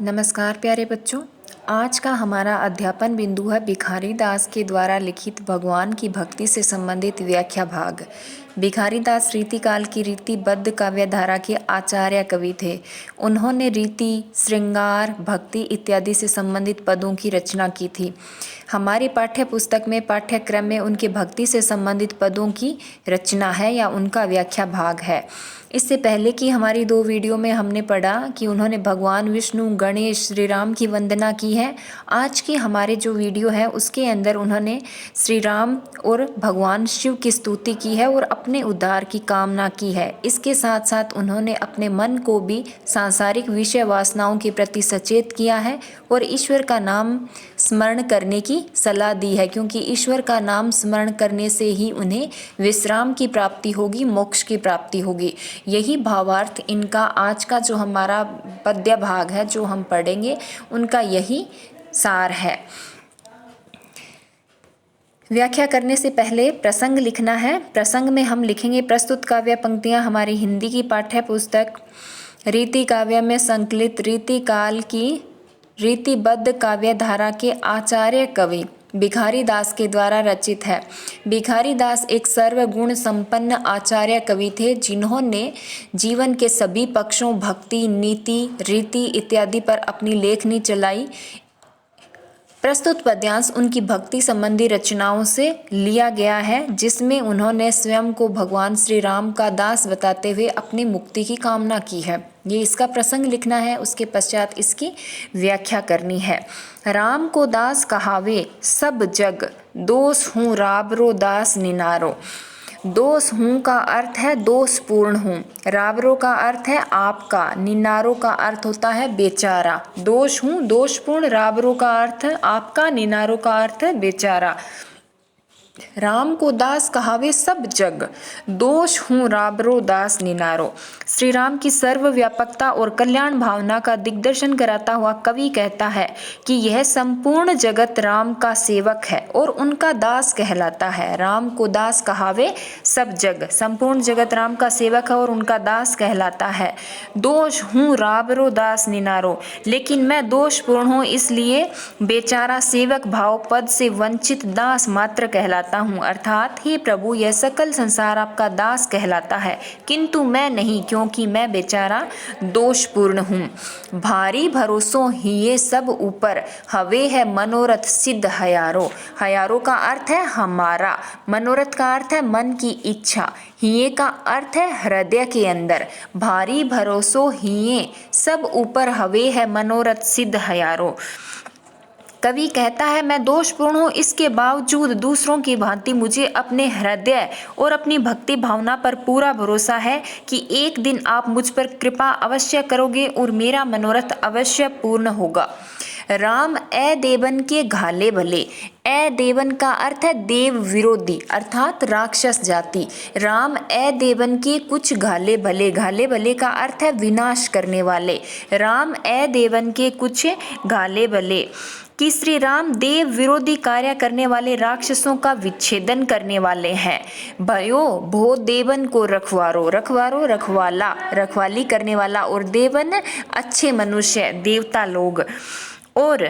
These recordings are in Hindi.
नमस्कार प्यारे बच्चों। आज का हमारा अध्यापन बिंदु है भिखारी दास के द्वारा लिखित भगवान की भक्ति से संबंधित व्याख्या भाग। भिखारी दास रीतिकाल की रीतिबद्ध काव्यधारा के आचार्य कवि थे। उन्होंने रीति, श्रृंगार, भक्ति इत्यादि से संबंधित पदों की रचना की थी। हमारी पाठ्य पुस्तक में पाठ्यक्रम में उनके भक्ति से संबंधित पदों की रचना है या उनका व्याख्या भाग है। इससे पहले की हमारी 2 वीडियो में हमने पढ़ा कि उन्होंने भगवान विष्णु, गणेश, श्री राम की वंदना की है। आज की हमारे जो वीडियो है उसके अंदर उन्होंने श्री राम और भगवान शिव की स्तुति की है और अपने उद्धार की कामना की है। इसके साथ साथ उन्होंने अपने मन को भी सांसारिक विषय वासनाओं के प्रति सचेत किया है और ईश्वर का नाम स्मरण करने की सलाह दी है, क्योंकि ईश्वर का नाम स्मरण करने से ही उन्हें विश्राम की प्राप्ति होगी, मोक्ष की प्राप्ति होगी। यही भावार्थ इनका आज का जो हमारा पद्य भाग है जो हम पढ़ेंगे उनका यही सार है। व्याख्या करने से पहले प्रसंग लिखना है। प्रसंग में हम लिखेंगे प्रस्तुत काव्य पंक्तियां हमारी हिंदी की पाठ्य पुस्तक रीति काव्य में संकलित रीतिकाल की रीतिबद्ध काव्यधारा के आचार्य कवि भिखारी दास के द्वारा रचित है। भिखारी दास एक सर्वगुण संपन्न आचार्य कवि थे जिन्होंने जीवन के सभी पक्षों, भक्ति, नीति, रीति इत्यादि पर अपनी लेखनी चलाई। प्रस्तुत पद्यांश उनकी भक्ति संबंधी रचनाओं से लिया गया है, जिसमें उन्होंने स्वयं को भगवान श्री राम का दास बताते हुए अपनी मुक्ति की कामना की है। ये इसका प्रसंग लिखना है, उसके पश्चात इसकी व्याख्या करनी है। राम को दास कहावे सब जग, दोष हूँ राबरो दास निनारो। दोष हूँ का अर्थ है दोषपूर्ण हूँ, राबरो का अर्थ है आपका, निनारो का अर्थ होता है बेचारा। दोष हूँ दोषपूर्ण, राबरो का अर्थ है आपका, निनारो का अर्थ है बेचारा। राम को दास कहावे सब जग, दोष हूँ राबरो दास निनारो। श्री राम की सर्वव्यापकता और कल्याण भावना का दिग्दर्शन कराता हुआ कवि कहता है कि यह संपूर्ण जगत राम का सेवक है और उनका दास कहलाता है। राम को दास कहावे सब जग, संपूर्ण जगत राम का सेवक है और उनका दास कहलाता है। दोष हूँ राबरो दास निनारो, लेकिन मैं दोषपूर्ण हूँ इसलिए बेचारा सेवक भाव पद से वंचित दास मात्र कहलाता हूँ। अर्थात हे प्रभु, यह सकल संसार आपका दास कहलाता है, किंतु मैं नहीं, क्योंकि मैं बेचारा दोषपूर्ण हूँ। भारी भरोसों हिये सब ऊपर, हवे है मनोरथ सिद्ध हयारो। हयारो का अर्थ है हमारा, मनोरथ का अर्थ है मन की इच्छा, हिये का अर्थ है हृदय के अंदर। भारी भरोसों हिये सब ऊपर, हवे है मनोरथ सिद्ध हयारो। कवि कहता है मैं दोषपूर्ण हूँ, इसके बावजूद दूसरों की भांति मुझे अपने हृदय और अपनी भक्ति भावना पर पूरा भरोसा है कि एक दिन आप मुझ पर कृपा अवश्य करोगे और मेरा मनोरथ अवश्य पूर्ण होगा। राम ए देवन के घाले भले। ए देवन का अर्थ है देव विरोधी अर्थात राक्षस जाति। राम ए देवन के कुछ घाले भले, घाले भले का अर्थ है विनाश करने वाले। राम ए देवन के कुछ घाले भले कि श्री राम देव विरोधी कार्य करने वाले राक्षसों का विच्छेदन करने वाले हैं। भयो भो देवन को रखवारो, रखवारो रखवाला, रखवाली करने वाला, और देवन अच्छे मनुष्य, देवता लोग, और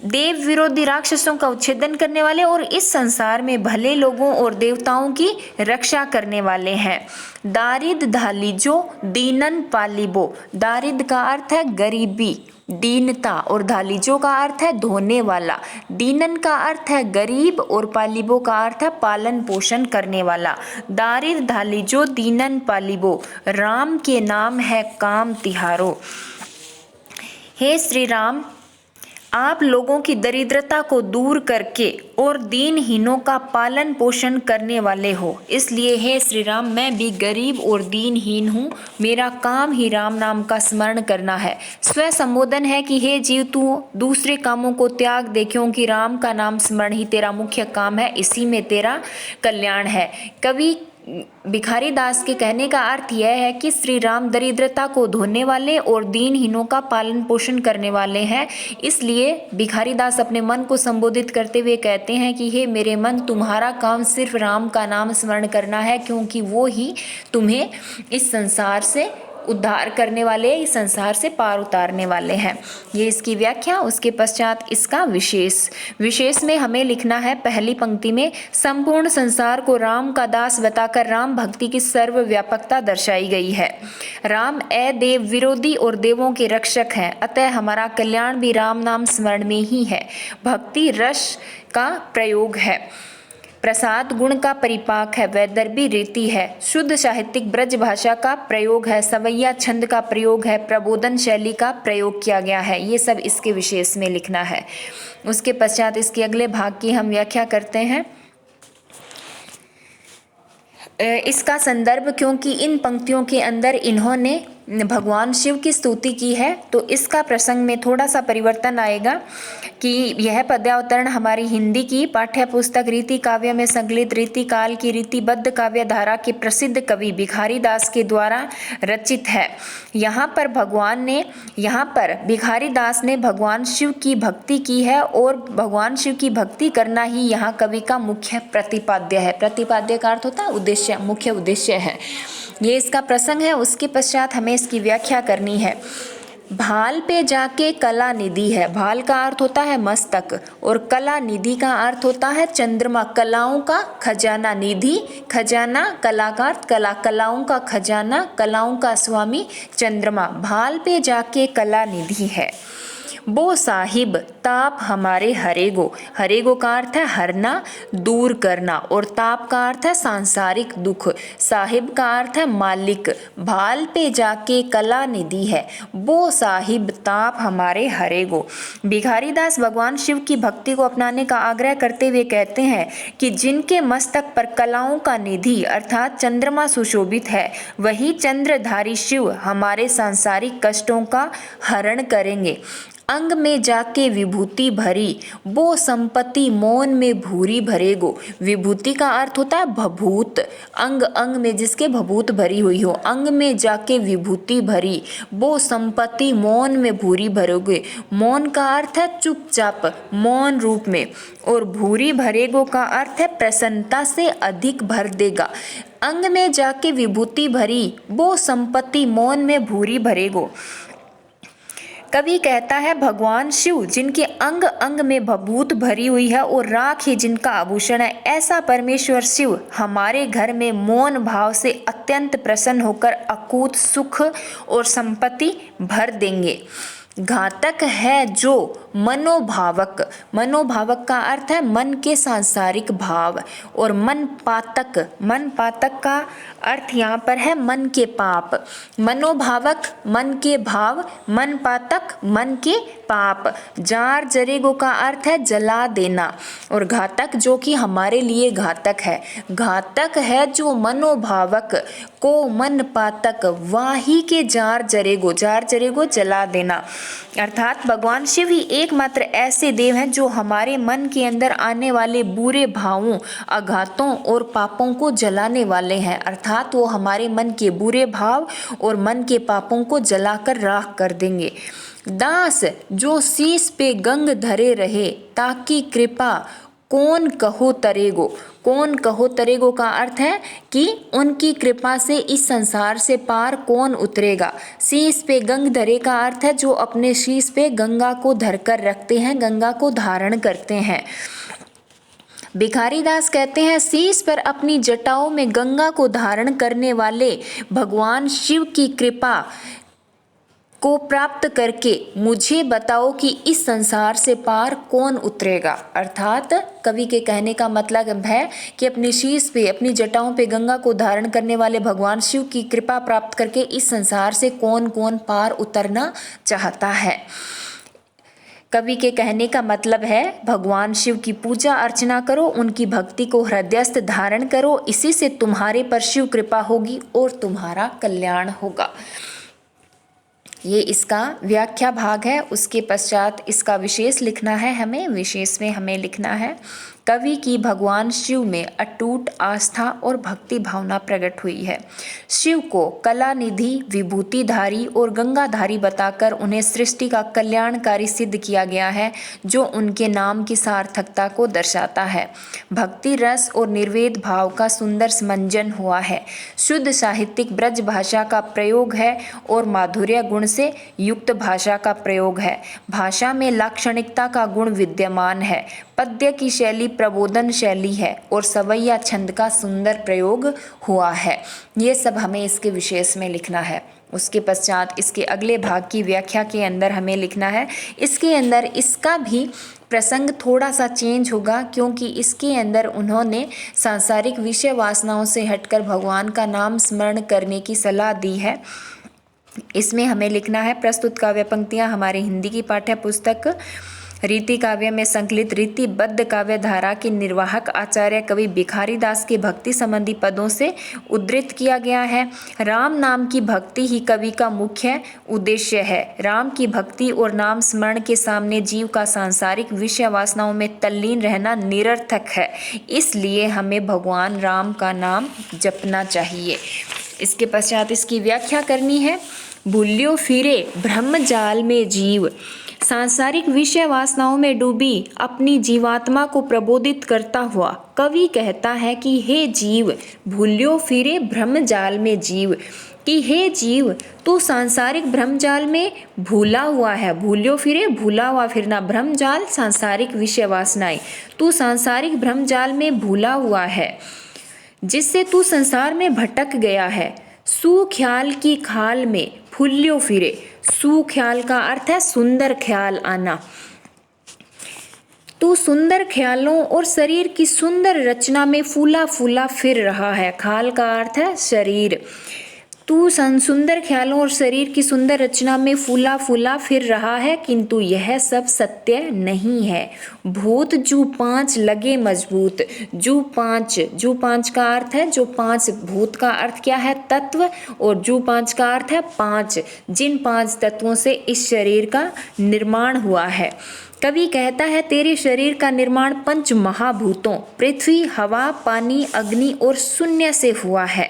देव विरोधी राक्षसों का उच्छेदन करने वाले और इस संसार में भले लोगों और देवताओं की रक्षा करने वाले हैं। दारिद धालीजो दीनन पालिबो। दारिद का अर्थ है गरीबी, दीनता, और धालीजो का अर्थ है धोने वाला। दीनन का अर्थ है गरीब और पालिबो का अर्थ है पालन पोषण करने वाला। दारिद धालीजो दीनन पालिबो, राम के नाम है काम तिहारो। हे श्री राम, आप लोगों की दरिद्रता को दूर करके और दीनहीनों का पालन पोषण करने वाले हो, इसलिए हे श्री राम मैं भी गरीब और दीनहीन हूँ, मेरा काम ही राम नाम का स्मरण करना है। स्व संबोधन है कि हे जीव, तू दूसरे कामों को त्याग दे, क्योंकि राम का नाम स्मरण ही तेरा मुख्य काम है, इसी में तेरा कल्याण है। कवि भिखारी दास के कहने का अर्थ यह है कि श्री राम दरिद्रता को धोने वाले और दीनहीनों का पालन पोषण करने वाले हैं। इसलिए भिखारी दास अपने मन को संबोधित करते हुए कहते हैं कि हे मेरे मन, तुम्हारा काम सिर्फ राम का नाम स्मरण करना है, क्योंकि वो ही तुम्हें इस संसार से उद्धार करने वाले, इस संसार से पार उतारने वाले हैं। ये इसकी व्याख्या। उसके पश्चात इसका विशेष में हमें लिखना है पहली पंक्ति में, संपूर्ण संसार को राम का दास बताकर राम भक्ति की सर्वव्यापकता दर्शाई गई है। राम देव विरोधी और देवों के रक्षक हैं, अतः हमारा कल्याण भी राम नाम स्मरण में ही है। भक्ति रस का प्रयोग है, प्रसाद गुण का परिपाक है, वैदर्भी रीति है, शुद्ध साहित्यिक ब्रज भाषा का प्रयोग है, सवैया छंद का प्रयोग है, प्रबोधन शैली का प्रयोग किया गया है। ये सब इसके विशेष में लिखना है। उसके पश्चात इसके अगले भाग की हम व्याख्या करते हैं। इसका संदर्भ, क्योंकि इन पंक्तियों के अंदर इन्होंने भगवान शिव की स्तुति की है, तो इसका प्रसंग में थोड़ा सा परिवर्तन आएगा कि यह पद्यावतरण हमारी हिंदी की पाठ्य पुस्तक रीति काव्य में संकलित रीति काल की रीतिबद्ध काव्य धारा के प्रसिद्ध कवि भिखारी दास के द्वारा रचित है। यहाँ पर भिखारी दास ने भगवान शिव की भक्ति की है और भगवान शिव की भक्ति करना ही यहाँ कवि का मुख्य प्रतिपाद्य है। प्रतिपाद्य का अर्थ होता है उद्देश्य, मुख्य उद्देश्य है। ये इसका प्रसंग है। उसके पश्चात हमें इसकी व्याख्या करनी है। भाल पे जाके कला निधि है। भाल का अर्थ होता है मस्तक और कला निधि का अर्थ होता है चंद्रमा, कलाओं का खजाना। निधि खजाना, कलाकार कला, कलाओं का खजाना, कलाओं का स्वामी चंद्रमा। भाल पे जाके कला निधि है। बो साहिब ताप हमारे हरेगो। हरेगो का अर्थ है हरना, दूर करना, और ताप का अर्थ है सांसारिक दुख। साहिब का अर्थ है मालिक। भाल पे जाके कला निधि है, बो साहिब ताप हमारे हरेगो। भिखारी दास भगवान शिव की भक्ति को अपनाने का आग्रह करते हुए कहते हैं कि जिनके मस्तक पर कलाओं का निधि अर्थात चंद्रमा सुशोभित है, वही चंद्रधारी शिव हमारे सांसारिक कष्टों का हरण करेंगे। अंग में जाके विभूति भरी, वो संपत्ति मौन में भूरी भरेगो। विभूति का अर्थ होता है भभूत, अंग अंग में जिसके भभूत भरी हुई हो। अंग में जाके विभूति भरी, वो संपत्ति मौन में भूरी भरोगे। मौन का अर्थ है चुपचाप, मौन रूप में, और भूरी भरेगो का अर्थ है प्रसन्नता से अधिक भर देगा। अंग में जाके विभूति भरी, वो संपत्ति मौन में भूरी भरेगो। कवि कहता है भगवान शिव जिनके अंग अंग में भभूत भरी हुई है और राख ही जिनका आभूषण है, ऐसा परमेश्वर शिव हमारे घर में मौन भाव से अत्यंत प्रसन्न होकर अकूत सुख और संपत्ति भर देंगे। घातक है जो मनोभावक। मनोभावक का अर्थ है मन के सांसारिक भाव, और मन पातक का अर्थ यहाँ पर है मन के पाप। मनोभावक मन के भाव, मन पातक मन के पाप। जार जरेगो का अर्थ है जला देना, और घातक जो कि हमारे लिए घातक है। घातक है जो मनोभावक को मन पातक, वाही के जार जरेगो जला देना। अर्थात भगवान शिव ही एकमात्र ऐसे देव हैं जो हमारे मन के अंदर आने वाले बुरे भावों, आघातों और पापों को जलाने वाले हैं। अर्थात वो हमारे मन के बुरे भाव और मन के पापों को जलाकर राख कर देंगे। दास जो शीश पे गंग धरे रहे, ताकि कृपा कौन कहो तरेगो। कौन कहो तरेगो का अर्थ है कि उनकी कृपा से इस संसार से पार कौन उतरेगा। शीश पे गंग धरे का अर्थ है जो अपने शीश पे गंगा को धरकर रखते हैं, गंगा को धारण करते हैं। भिखारी दास कहते हैं शीश पर अपनी जटाओं में गंगा को धारण करने वाले भगवान शिव की कृपा को प्राप्त करके मुझे बताओ कि इस संसार से पार कौन उतरेगा। अर्थात कवि के कहने का मतलब है कि अपने शीश पे, अपनी जटाओं पे गंगा को धारण करने वाले भगवान शिव की कृपा प्राप्त करके इस संसार से कौन कौन पार उतरना चाहता है। कवि के कहने का मतलब है भगवान शिव की पूजा अर्चना करो, उनकी भक्ति को हृदयस्थ धारण करो, इसी से तुम्हारे पर शिव कृपा होगी और तुम्हारा कल्याण होगा। ये इसका व्याख्या भाग है। उसके पश्चात इसका विशेष लिखना है हमें। विशेष में हमें लिखना है कवि की भगवान शिव में अटूट आस्था और भक्ति भावना प्रकट हुई है। शिव को कला निधि, विभूतिधारी और गंगाधारी बताकर उन्हें सृष्टि का कल्याणकारी सिद्ध किया गया है, जो उनके नाम की सार्थकता को दर्शाता है। भक्ति रस और निर्वेद भाव का सुंदर समंजन हुआ है। शुद्ध साहित्यिक ब्रज भाषा का प्रयोग है और माधुर्य गुण से युक्त भाषा का प्रयोग है। भाषा में लाक्षणिकता का गुण विद्यमान है। पद्य की शैली प्रबोधन शैली है और सवैया छंद का सुंदर प्रयोग हुआ है। ये सब हमें इसके विशेष में लिखना है। उसके पश्चात इसके अगले भाग की व्याख्या के अंदर हमें लिखना है। इसके अंदर इसका भी प्रसंग थोड़ा सा चेंज होगा, क्योंकि इसके अंदर उन्होंने सांसारिक विषय वासनाओं से हटकर भगवान का नाम स्मरण करने की सलाह दी है। इसमें हमें लिखना है, प्रस्तुत काव्य पंक्तियाँ हमारी हिंदी की पाठ्य पुस्तक रीति काव्य में संकलित रीतिबद्ध काव्य धारा के निर्वाहक आचार्य कवि भिखारी दास के भक्ति संबंधी पदों से उद्धृत किया गया है। राम नाम की भक्ति ही कवि का मुख्य उद्देश्य है। राम की भक्ति और नाम स्मरण के सामने जीव का सांसारिक विषय वासनाओं में तल्लीन रहना निरर्थक है। इसलिए हमें भगवान राम का नाम जपना चाहिए। इसके पश्चात इसकी व्याख्या करनी है। भूल्यो फिरे ब्रह्मजाल में जीव, सांसारिक विषय वासनाओं में डूबी अपनी जीवात्मा को प्रबोधित करता हुआ कवि कहता है कि हे जीव, भूल्यो फिरे ब्रह्मजाल में जीव, कि हे जीव तू सांसारिक ब्रह्मजाल में भूला हुआ है। भूल्यो फिरे, भूला हुआ फिरना, ब्रह्मजाल सांसारिक विषय वासनाएं, तू सांसारिक ब्रह्मजाल में भूला हुआ है, जिससे तू संसार में भटक गया है। सुख्याल की खाल में फूल्यो फिरे, सुख्याल का अर्थ है सुंदर ख्याल आना। तू सुंदर ख्यालों और शरीर की सुंदर रचना में फूला फूला फिर रहा है। खाल का अर्थ है शरीर। तू सुंदर ख्यालों और शरीर की सुंदर रचना में फूला फूला फिर रहा है, किंतु यह सब सत्य नहीं है। भूत जू पांच लगे मजबूत, जू पांच का अर्थ है जो पांच, भूत का अर्थ क्या है तत्व, और जू पांच का अर्थ है पांच, जिन पांच तत्वों से इस शरीर का निर्माण हुआ है। कवि कहता है तेरे शरीर का निर्माण पंच महाभूतों पृथ्वी, हवा, पानी, अग्नि और शून्य से हुआ है।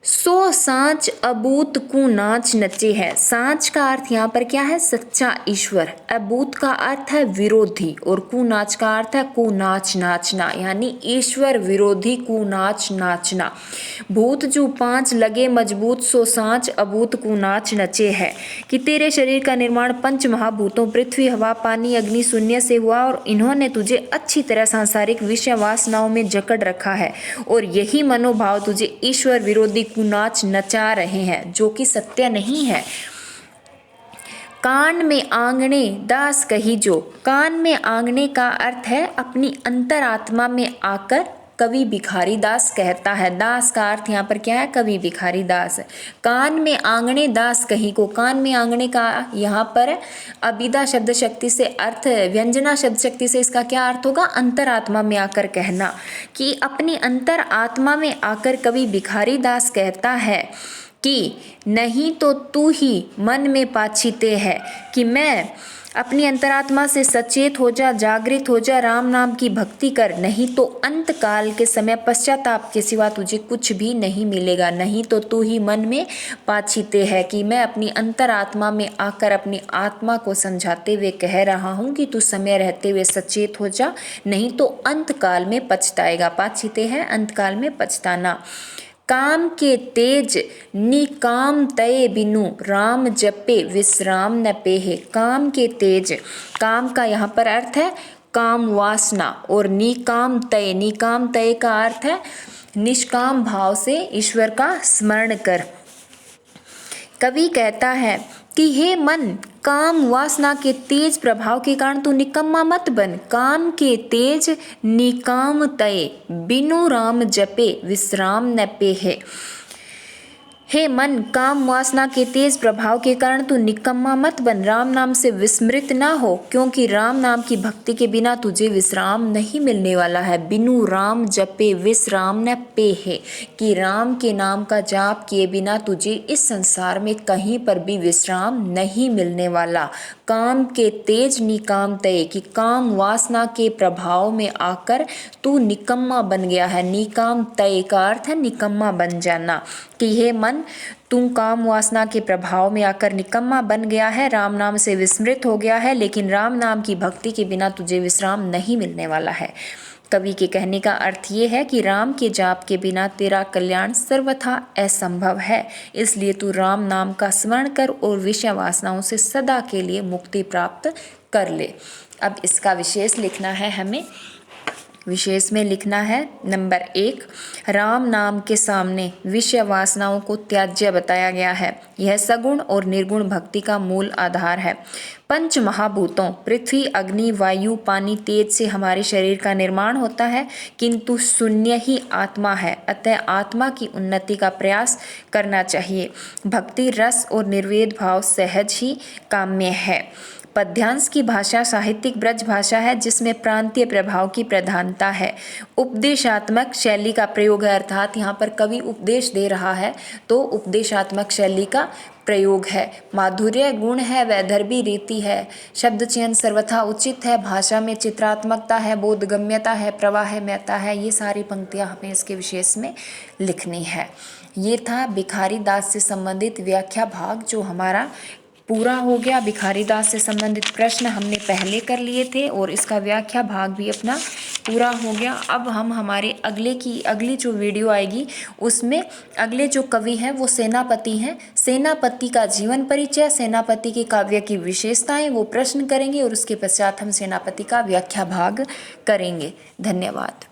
सो सांच अबूत कु नाच नचे है। सांच का अर्थ यहाँ पर क्या है? सच्चा ईश्वर। अबूत का अर्थ है विरोधी और कुनाच का अर्थ है कुनाच नाचना, यानी ईश्वर विरोधी कुनाच नाचना। भूत जो पांच लगे मजबूत, सो सांच अबूत कुनाच नचे है, कि तेरे शरीर का निर्माण पंच महाभूतों पृथ्वी, हवा, पानी, अग्नि, शून्य से हुआ और इन्होंने तुझे अच्छी तरह सांसारिक विषय वासनाओं में जकड़ रखा है और यही मनोभाव तुझे ईश्वर विरोधी नाच नचा रहे हैं, जो कि सत्य नहीं है। कान में आंगने दास कही जो, कान में आंगने का अर्थ है अपनी अंतरात्मा में आकर, कवि भिखारी दास कहता है। दास का अर्थ यहाँ पर क्या है? कवि भिखारी दास। कान में आंगने दास कही को, कान में आंगने का यहाँ पर अबिदा शब्द शक्ति से अर्थ, व्यंजना शब्द शक्ति से इसका क्या अर्थ होगा? अंतरात्मा में आकर कहना, कि अपनी अंतर आत्मा में आकर कवि भिखारी दास कहता है कि नहीं तो तू ही मन में पाछीते है, कि मैं अपनी अंतरात्मा से सचेत हो जा, जागृत हो जा, राम नाम की भक्ति कर, नहीं तो अंत काल के समय पश्चाताप के सिवा तुझे कुछ भी नहीं मिलेगा। नहीं तो तू ही मन में पाछीते है, कि मैं अपनी अंतरात्मा में आकर अपनी आत्मा को समझाते हुए कह रहा हूँ कि तू समय रहते हुए सचेत हो जा, नहीं तो अंत काल में पछताएगा। पाछीते है अंत काल में पछताना। काम के तेज निकाम तय बिनु, राम जपे विश्राम न पेहे। काम के तेज, काम का यहाँ पर अर्थ है काम वासना, और निकाम तय का अर्थ है निष्काम भाव से ईश्वर का स्मरण कर। कवि कहता है कि हे मन, काम वासना के तेज प्रभाव के कारण तू निकम्मा मत बन। काम के तेज निकाम तय बिनु राम जपे विश्राम न पेहे। हे मन, काम वासना के तेज प्रभाव के कारण तू निकम्मा मत बन, राम नाम से विस्मृत ना हो, क्योंकि राम नाम की भक्ति के बिना तुझे विश्राम नहीं मिलने वाला है। बिनु राम जपे विश्राम न पेहे, कि राम के नाम का जाप किए बिना तुझे इस संसार में कहीं पर भी विश्राम नहीं मिलने वाला। काम के तेज निकाम तय, कि काम वासना के प्रभाव में आकर तू निकम्मा बन गया है। निकाम तय का अर्थ है निकम्मा बन जाना, कि हे मन, तू काम वासना के प्रभाव में आकर निकम्मा बन गया है, राम नाम से विस्मृत हो गया है, लेकिन राम नाम की भक्ति के बिना तुझे विश्राम नहीं मिलने वाला है। कवि के कहने का अर्थ ये है कि राम के जाप के बिना तेरा कल्याण सर्वथा असंभव है, इसलिए तू राम नाम का स्मरण कर और विषय वासनाओं से सदा के लिए मुक्ति प्राप्त कर ले। अब इसका विशेष लिखना है हमें। विशेष में लिखना है नंबर 1, राम नाम के सामने विषय वासनाओं को त्याज्य बताया गया है। यह सगुण और निर्गुण भक्ति का मूल आधार है। पंच महाभूतों पृथ्वी, अग्नि, वायु, पानी, तेज से हमारे शरीर का निर्माण होता है, किंतु शून्य ही आत्मा है, अतः आत्मा की उन्नति का प्रयास करना चाहिए। भक्ति रस और निर्वेद भाव सहज ही काम्य है। पद्यांश की भाषा साहित्यिक ब्रज भाषा है, जिसमें प्रांतीय प्रभाव की प्रधानता है। उपदेशात्मक शैली का प्रयोग है, अर्थात यहाँ पर कवि उपदेश दे रहा है तो उपदेशात्मक शैली का प्रयोग है। माधुर्य गुण है, वैदर्भी रीति है, शब्द चयन सर्वथा उचित है, भाषा में चित्रात्मकता है, बोधगम्यता है, प्रवाहमयता है। ये सारी पंक्तियाँ हमें इसके विशेष में लिखनी है। ये था भिखारी दास से संबंधित व्याख्या भाग, जो हमारा पूरा हो गया। भिखारी दास से संबंधित प्रश्न हमने पहले कर लिए थे और इसका व्याख्या भाग भी अपना पूरा हो गया। अब हम हमारे अगली जो वीडियो आएगी उसमें अगले जो कवि हैं वो सेनापति हैं। सेनापति का जीवन परिचय, सेनापति के काव्य की विशेषताएं, वो प्रश्न करेंगे और उसके पश्चात हम सेनापति का व्याख्या भाग करेंगे। धन्यवाद।